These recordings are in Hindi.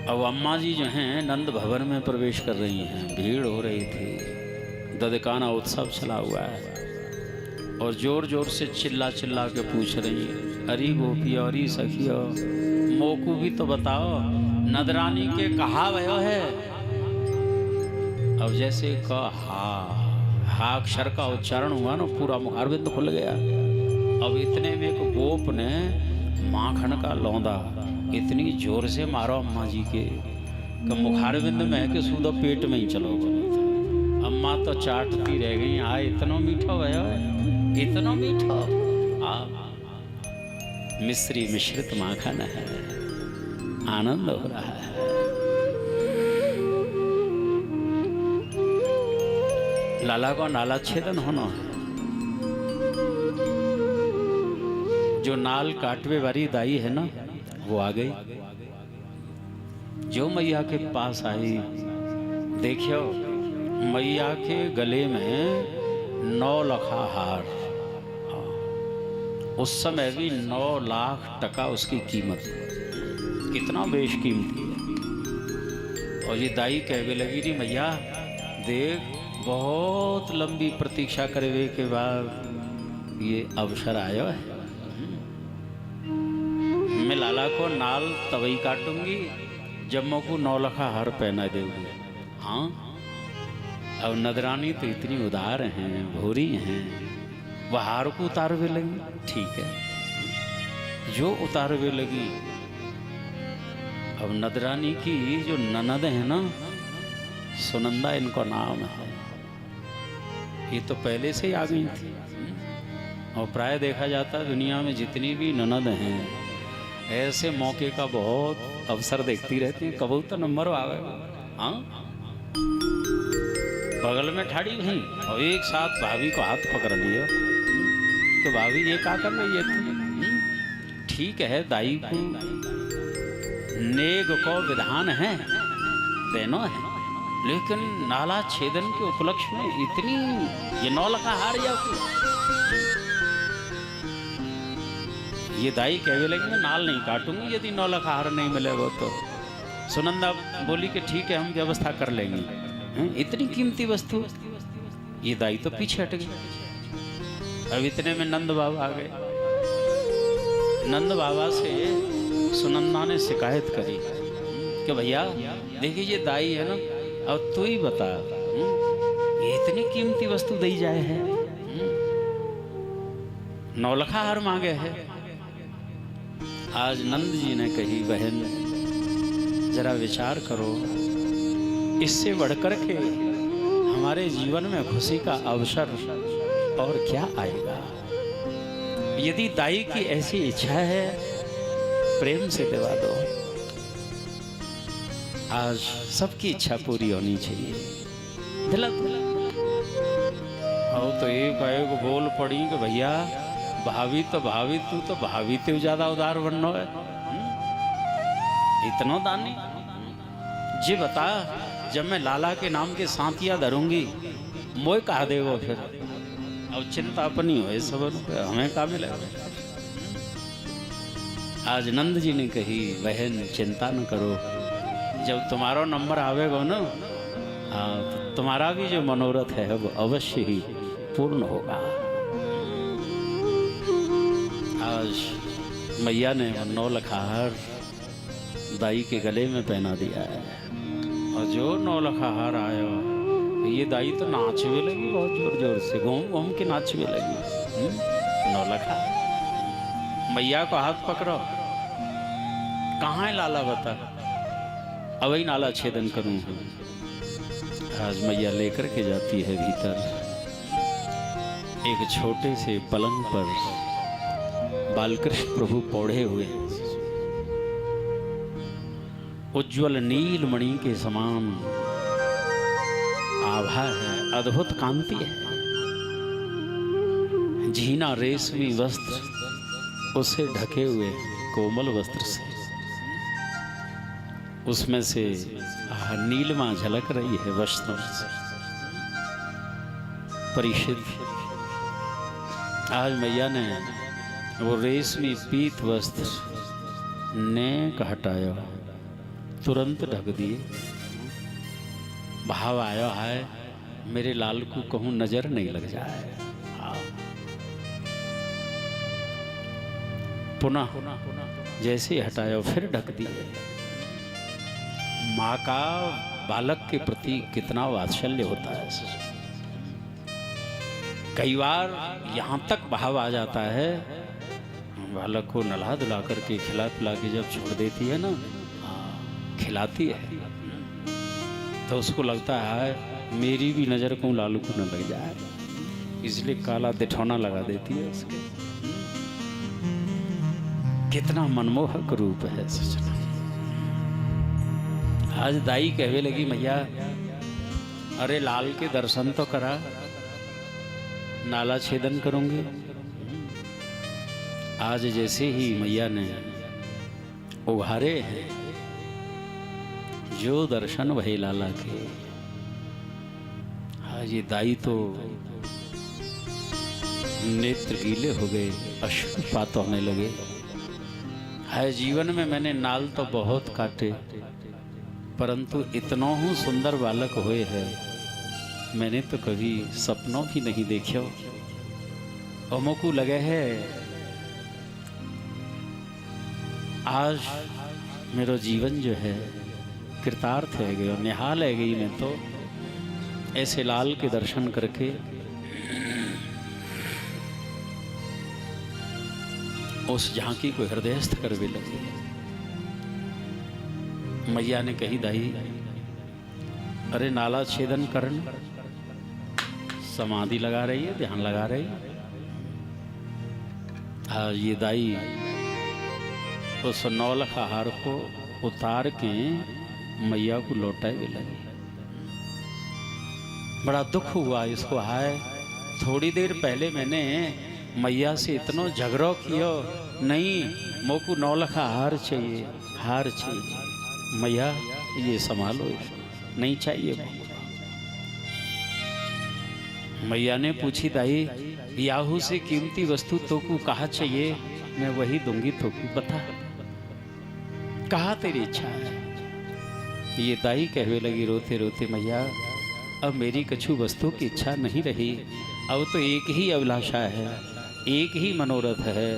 अब अम्मा जी जो हैं नंद भवन में प्रवेश कर रही हैं, भीड़ हो रही थी, ददकाना उत्सव चला हुआ है और जोर जोर से चिल्ला चिल्ला के पूछ रही हैं, अरे गोपी और सखियो मोकू भी तो बताओ, नदरानी के कहा भयो है। अब जैसे हा अक्षर का उच्चारण हुआ ना, पूरा मुखारबिंद खुल गया। अब इतने में एक गोप ने माखन का लौंदा इतनी जोर से मारो अम्मा जी के मुखारबिंद में कि सूदो पेट में ही चलो गए। अम्मा तो चाटती रह गई, आ इतना मीठा भयो है, इतना मीठा। मिश्री मिश्रित माखन है, आनंद हो रहा है। लाला को नाला छेदन होना है। जो नाल काटवे वाली दाई है ना, वो आ गई। जो मैया के पास आई, देखियो मैया के गले में 9 लखा हार, उस समय भी 9 लाख टका उसकी कीमत, कितना बेशकीमती है। और ये दाई कहने लगी, री मैया देख, बहुत लंबी प्रतीक्षा करने के बाद ये अवसर आयो है। मैं लाला को नाल तवई काटूंगी जब मैं को 9 लखा हार पहना देगी। हाँ, अब नदरानी तो इतनी उदार हैं, भोरी हैं, वह हार को उतारवे लगी। ठीक है, जो उतारवे लगी। अब नदरानी की जो ननद है ना, सुनंदा इनको नाम है, ये तो पहले से ही आ गई थी। और प्राय देखा जाता है दुनिया में जितनी भी ननद हैं, ऐसे मौके का बहुत अवसर देखती रहती है, कबू तो नंबर आवे। हाँ, बगल में ठाड़ी नहीं और एक साथ भाभी को हाथ पकड़ लिया कि भाभी ये क्या कर रही है तुम। ठीक है, दाई को नेग को विधान है, देनो है, लेकिन नाला छेदन के उपलक्ष्य में इतनी ये 9 लखा हार या ये दाई कहने लगी, मैं नाल नहीं काटूंगी यदि 9 लखा हार नहीं मिलेगा तो। सुनंदा बोली कि ठीक है, हम व्यवस्था कर लेंगे। इतनी कीमती वस्तु, ये दाई तो पीछे हट गई। अब इतने में नंद बाबा आ गए। नंद बाबा से सुनंदा ने शिकायत करी कि भैया देखिए ये दाई है ना, अब तू ही बता, ये इतनी कीमती वस्तु दी जाए है, 9 लखा हार मांगे है। आज नंद जी ने कही, बहन जरा विचार करो, इससे बढ़कर के हमारे जीवन में खुशी का अवसर और क्या आएगा। यदि दाई की ऐसी इच्छा है, प्रेम से दिवा दो। आज सबकी इच्छा पूरी होनी चाहिए। दिला और तो एक बोल पड़ी कि भैया भाभी तो भाभी, तू तो भाभी ते ज्यादा उदार बनना है, इतना दानी। जी बता, जब मैं लाला के नाम के सांतिया धरूंगी, मोय कहा देगो फिर। अब चिंता अपनी हो सब, हमें का मिलेगा। आज नंद जी ने कही, बहन चिंता न करो, जब तुम्हारा नंबर आवेगा ना, तो तुम्हारा भी जो मनोरथ है वो अवश्य ही पूर्ण होगा। आज मैया ने 9 लखा हार दाई के गले में पहना दिया है। और जो 9 लखा हार आया, ये दाई तो नाचने लगी बहुत जोर जोर से, घूम घूम के नाचने लगी। 9 लखा। मैया को हाथ पकड़ो, कहाँ है लाला बता, अब ही नाला छेदन करूँ। आज मैया लेकर के जाती है भीतर। एक छोटे से पलंग पर बालकृष्ण प्रभु पौड़े हुए, उज्ज्वल नील मणि के समान आभा है, अद्भुत कांति है। झीना रेशमी वस्त्र उसे ढके हुए कोमल वस्त्र से, उसमें से नीलिमा झलक रही है वस्त्रों से परिषद। आज मैया ने वो रेशमी पीत वस्त्र ने हटाया तुरंत ढक दिए। भाव आया है मेरे लाल को कहूं नजर नहीं लग जाए। पुनः जैसे हटाया फिर ढक दिए। माँ का बालक के प्रति कितना वात्सल्य होता है। कई बार यहाँ तक भाव आ जाता है, बालक को नला धुला करके खिला पिला के जब छोड़ देती है ना, खिलाती है, तो उसको लगता है मेरी भी नज़र को लालू को न लग जाए, इसलिए काला दिठौना लगा देती है उसके। कितना मनमोहक रूप है सचना। आज दाई कहवे लगी मैया अरे लाल के दर्शन तो करा, नाला छेदन करूंगी। आज जैसे ही मैया ने उघारे हैं जो दर्शन वही लाला के, आज ये दाई तो नेत्र गीले हो गए, अश्रुपात होने लगे। है जीवन में मैंने नाल तो बहुत काटे, परंतु इतना ही सुंदर बालक हुए है मैंने तो कभी सपनों भी नहीं देखे। अमोको लगे है आज मेरा जीवन जो है कृतार्थ है गया, निहाल है गई। मैं तो ऐसे लाल के दर्शन करके उस झांकी को हृदयस्थ कर भी लगी। मैया ने कही दाई अरे नाला छेदन करन, समाधि लगा रही है, ध्यान लगा रही है। आज ये दाई उस नौलख हार को उतार के मैया को लौटाए भी लगी। बड़ा दुख हुआ इसको। हाय थोड़ी देर पहले मैंने मैया से इतना झगड़ा किया, नहीं मोको नौलखा हार चाहिए, हार चाहिए। मैया ये संभालो, नहीं चाहिए मोको। मैया ने पूछी दाई याहू से कीमती वस्तु तो को कहा चाहिए, मैं वही दूंगी तो को बता कहा तेरी इच्छा है। ये दाई कहवे लगी रोते रोते मैया अब मेरी कछु वस्तु की इच्छा नहीं रही, अब तो एक ही अभिलाषा है, एक ही मनोरथ है।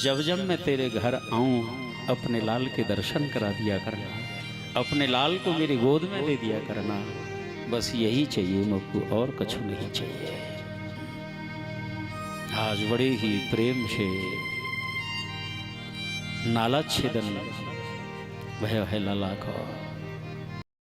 जब जब मैं तेरे घर आऊं अपने लाल के दर्शन करा दिया करना, अपने लाल को मेरी गोद में दे दिया करना, बस यही चाहिए मुझको, और कछु नहीं चाहिए। आज बड़े ही प्रेम से नाला छेदन वह है लाला को।